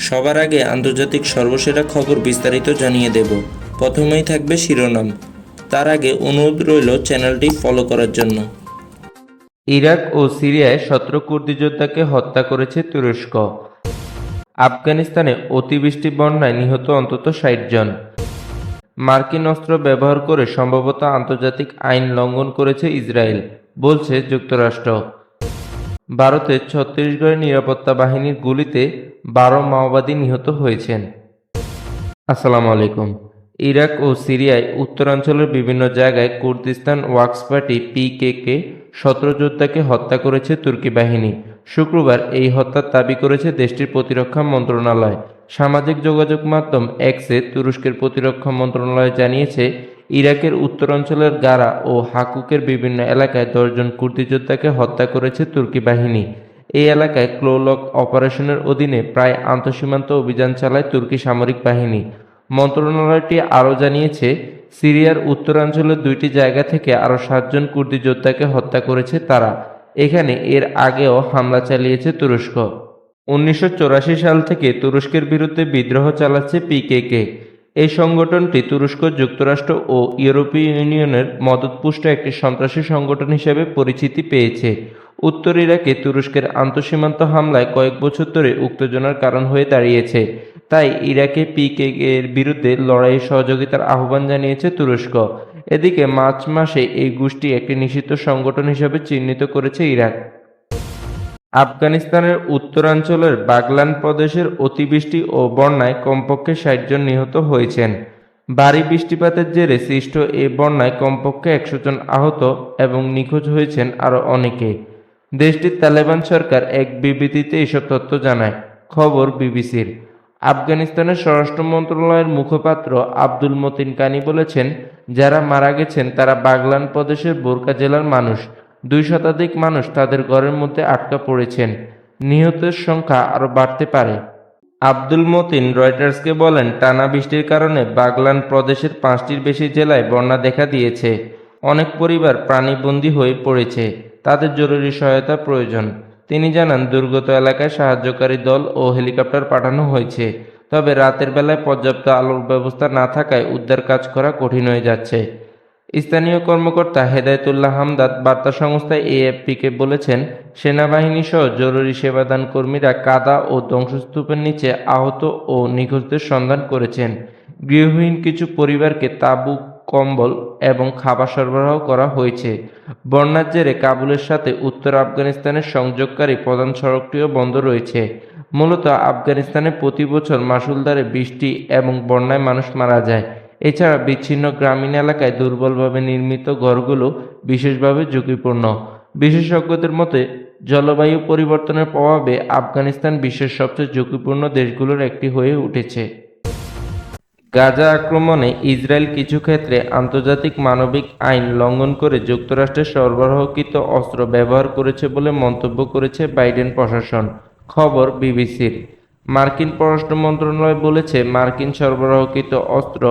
সবার আগে আন্তর্জাতিক সর্বসেরা খবর বিস্তারিত জানিয়ে দেব। প্রথমেই থাকবে শিরোনাম, তার আগে অনুরোধ রইল চ্যানেলটি ফলো করার জন্য। ইরাক ও সিরিয়ায় 17 কুর্দি যোদ্ধাকে হত্যা করেছে তুরস্ক। আফগানিস্তানে অতিবৃষ্টি বন্যায় নিহত অন্তত 60 জন। মার্কিন অস্ত্র ব্যবহার করে সম্ভবত আন্তর্জাতিক আইন লঙ্ঘন করেছে ইসরায়েল, বলছে যুক্তরাষ্ট্র। ভারতে ছত্তিশগড়ের নিরাপত্তা বাহিনীর গুলিতে 12 মাওবাদী নিহত হয়েছেন। আসসালামু আলাইকুম। ইরাক ও সিরিয়ায় উত্তরাঞ্চলের বিভিন্ন জায়গায় কুর্দিস্তান ওয়ার্কস পার্টি পিকেকে 17 যোদ্ধাকে হত্যা করেছে তুর্কি বাহিনী। শুক্রবার এই হত্যার দাবি করেছে দেশটির প্রতিরক্ষা মন্ত্রণালয়। সামাজিক যোগাযোগ মাধ্যম এক্সে তুরস্কের প্রতিরক্ষা মন্ত্রণালয় জানিয়েছে, ইরাকের উত্তরাঞ্চলের গারা ও হাকুকের বিভিন্ন এলাকায় 10 জন কুর্দি যোদ্ধাকে হত্যা করেছে তুর্কি বাহিনী। এই এলাকায় ক্লোলক অপারেশনের অধীনে প্রায় আন্তঃসীমান্ত অভিযান চালায় তুর্কি সামরিক বাহিনী। মন্ত্রণালয়টি আরও জানিয়েছে, সিরিয়ার উত্তরাঞ্চলের 2টি জায়গা থেকে আরও 7 জন কুর্দি যোদ্ধাকে হত্যা করেছে তারা। এখানে এর আগেও হামলা চালিয়েছে তুরস্ক। 1984 সাল থেকে তুরস্কের বিরুদ্ধে বিদ্রোহ চালাচ্ছে পিকেকে। এই সংগঠনটি তুরস্ক, যুক্তরাষ্ট্র ও ইউরোপীয় ইউনিয়নের মদতপুষ্ট একটি সন্ত্রাসী সংগঠন হিসেবে পরিচিতি পেয়েছে। উত্তর ইরাকে তুরস্কের আন্তঃসীমান্ত হামলায় কয়েক বছর ধরে উত্তেজনার কারণ হয়ে দাঁড়িয়েছে। তাই ইরাকে পিকেকে এর বিরুদ্ধে লড়াইয়ে সহযোগিতার আহ্বান জানিয়েছে তুরস্ক। এদিকে মার্চ মাসে এই গোষ্ঠী একটি নিষিদ্ধ সংগঠন হিসেবে চিহ্নিত করেছে ইরাক। আফগানিস্তানের উত্তরাঞ্চলের বাগলান প্রদেশের অতিবৃষ্টি ও বন্যায় কমপক্ষে 60 জন নিহত হয়েছেন। ভারী বৃষ্টিপাতের জেরে সৃষ্ট এই বন্যায় কমপক্ষে 100 জন আহত এবং নিখোঁজ হয়েছেন আরও অনেকে। দেশটির তালেবান সরকার এক বিবৃতিতে এসব তথ্য জানায়। খবর বিবিসির। আফগানিস্তানের স্বরাষ্ট্র মন্ত্রণালয়ের মুখপাত্র আব্দুল মতিন কানি বলেছেন, যারা মারা গেছেন তারা বাগলান প্রদেশের বোরকা জেলার মানুষ। 2 শতাধিক মানুষ তাদের ঘরের মধ্যে আটকা পড়েছেন। নিহতের সংখ্যা আরও বাড়তে পারে। আব্দুল মতিন রয়টার্সকে বলেন, টানা বৃষ্টির কারণে বাগলান প্রদেশের 5টির বেশি জেলায় বন্যা দেখা দিয়েছে। অনেক পরিবার প্রাণীবন্দী হয়ে পড়েছে, তাদের জরুরি সহায়তা প্রয়োজন। তিনি জানান, দুর্গত এলাকায় সাহায্যকারী দল ও হেলিকপ্টার পাঠানো হয়েছে। তবে রাতের বেলায় পর্যাপ্ত আলোর ব্যবস্থা না থাকায় উদ্ধার কাজ করা কঠিন হয়ে যাচ্ছে। স্থানীয় কর্মকর্তা হেদায়েতুল্লাহ হামদাদ বার্তা সংস্থা এএফপিকে বলেছেন, সেনাবাহিনী সহ জরুরি সেবাদান কর্মীরা কাদা ও ধ্বংসস্তূপের নিচে আহত ও নিখোঁজদের সন্ধান করেছেন। গৃহহীন কিছু পরিবারকে তাঁবু, কম্বল এবং খাবার সরবরাহ করা হয়েছে। বন্যার জেরে কাবুলের সাথে উত্তর আফগানিস্তানের সংযোগকারী প্রধান সড়কটিও বন্ধ রয়েছে। মূলত আফগানিস্তানে প্রতি বছর মাসুলদারে বৃষ্টি এবং বন্যায় মানুষ মারা যায়। এছাড়া বিচ্ছিন্ন গ্রামীণ এলাকায় দুর্বলভাবে নির্মিত ঘরগুলো বিশেষভাবে ঝুঁকিপূর্ণ। বিশেষজ্ঞদের মতে, জলবায়ু পরিবর্তনের প্রভাবে আফগানিস্তান বিশ্বের সবচেয়ে ঝুঁকিপূর্ণ দেশগুলোর একটি হয়ে উঠেছে। গাজা আক্রমণে ইসরায়েল কিছু ক্ষেত্রে আন্তর্জাতিক মানবিক আইন লঙ্ঘন করে যুক্তরাষ্ট্রের সরবরাহকৃত অস্ত্র ব্যবহার করেছে বলে মন্তব্য করেছে বাইডেন প্রশাসন। খবর বিবিসির। মার্কিন পররাষ্ট্র মন্ত্রণালয় বলেছে, মার্কিন সরবরাহকৃত অস্ত্র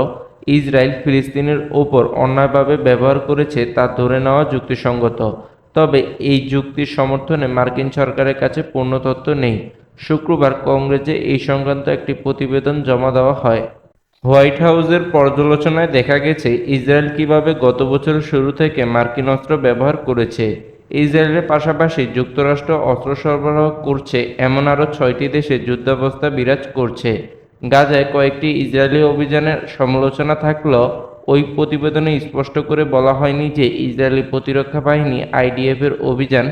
ইসরায়েল ফিলিস্তিনের ওপর অন্যায়ভাবে ব্যবহার করেছে তা ধরে নেওয়া যুক্তিসঙ্গত। তবে এই যুক্তির সমর্থনে মার্কিন সরকারের কাছে পূর্ণ তথ্য নেই। শুক্রবার কংগ্রেসে এই সংক্রান্ত একটি প্রতিবেদন জমা দেওয়া হয়। হোয়াইট হাউসের পর্যালোচনায় দেখা গেছে, ইসরায়েল কিভাবে গত বছরের শুরু থেকে মার্কিন অস্ত্র ব্যবহার করেছে। ইসরায়েলের পাশাপাশি যুক্তরাষ্ট্র অস্ত্র সরবরাহ করছে এমন আরও 6টি দেশে যুদ্ধাবস্থা বিরাজ করছে। গাজায় কয়েকটি ইসরায়েলি অভিযানের সমালোচনা থাকলেও ওই প্রতিবেদনে স্পষ্ট করে বলা হয়নি যে ইসরায়েলি প্রতিরক্ষা বাহিনী আইডিএফের অভিযান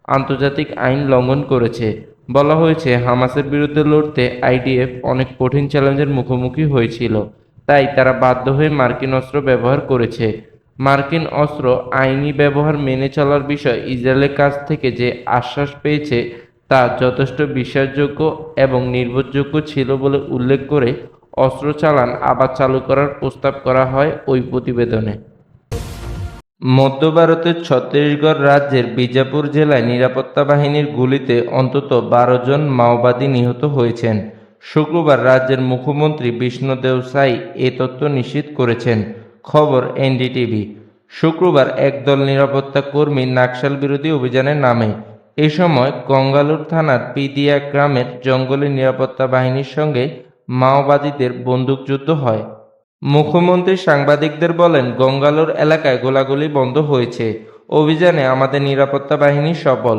আন্তর্জাতিক আইন লঙ্ঘন করেছে। বলা হয়েছে, হামাসের বিরুদ্ধে লড়তে আইডিএফ অনেক কঠিন চ্যালেঞ্জের মুখোমুখি হয়েছিল, তাই তারা বাধ্য হয়ে মার্কিন অস্ত্র ব্যবহার করেছে। মার্কিন অস্ত্র আইনি ব্যবহার মেনে চলার বিষয়ে ইসরায়েলের কাছ থেকে যে আশ্বাস পেয়েছে তা যথেষ্ট বিশ্বাসযোগ্য এবং নির্ভরযোগ্য ছিল বলে উল্লেখ করে অস্ত্র চালান আবার চালু করার প্রস্তাব করা হয় ওই প্রতিবেদনে। মধ্য ভারতের ছত্তিশগড় রাজ্যের বিজাপুর জেলায় নিরাপত্তা বাহিনীর গুলিতে অন্তত 12 জন মাওবাদী নিহত হয়েছেন। শুক্রবার রাজ্যের মুখ্যমন্ত্রী বিষ্ণুদেব সাই এ তথ্য নিশ্চিত করেছেন। খবর এনডিটিভি। শুক্রবার একদল নিরাপত্তা কর্মী নাকশাল বিরোধী অভিযানে নামে। এ সময় গঙ্গালুর থানার পিদিয়া গ্রামের জঙ্গলে নিরাপত্তা বাহিনীর সঙ্গে মাওবাদীদের বন্দুকযুদ্ধ হয়। মুখ্যমন্ত্রী সাংবাদিকদের বলেন, গঙ্গালুর এলাকায় গোলাগুলি বন্ধ হয়েছে। অভিযানে আমাদের নিরাপত্তা বাহিনী সফল।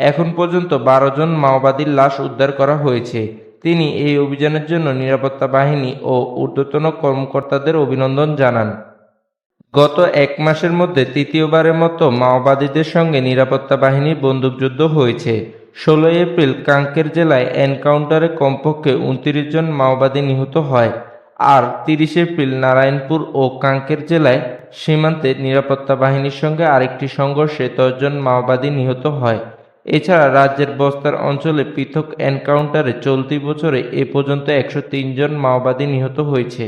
এখন পর্যন্ত 12 জন মাওবাদীর লাশ উদ্ধার করা হয়েছে। তিনি এই অভিযানের জন্য নিরাপত্তা বাহিনী ও ঊর্ধ্বতন কর্মকর্তাদের অভিনন্দন জানান। গত 1 মাসের মধ্যে তৃতীয়বারের মতো মাওবাদীদের সঙ্গে নিরাপত্তা বাহিনীর বন্দুকযুদ্ধ হয়েছে। 16 এপ্রিল কাঙ্কের জেলায় এনকাউন্টারে কমপক্ষে 29 জন মাওবাদী নিহত হয়। আর 30 এপ্রিল নারায়ণপুর ও কাঙ্কের জেলায় সীমান্তে নিরাপত্তা বাহিনীর সঙ্গে আরেকটি সংঘর্ষে 10 জন মাওবাদী নিহত হয়। এছাড়া রাজ্যের বস্তার অঞ্চলে পৃথক এনকাউন্টারে চলতি বছরে এ পর্যন্ত 103 জন মাওবাদী নিহত হয়েছে।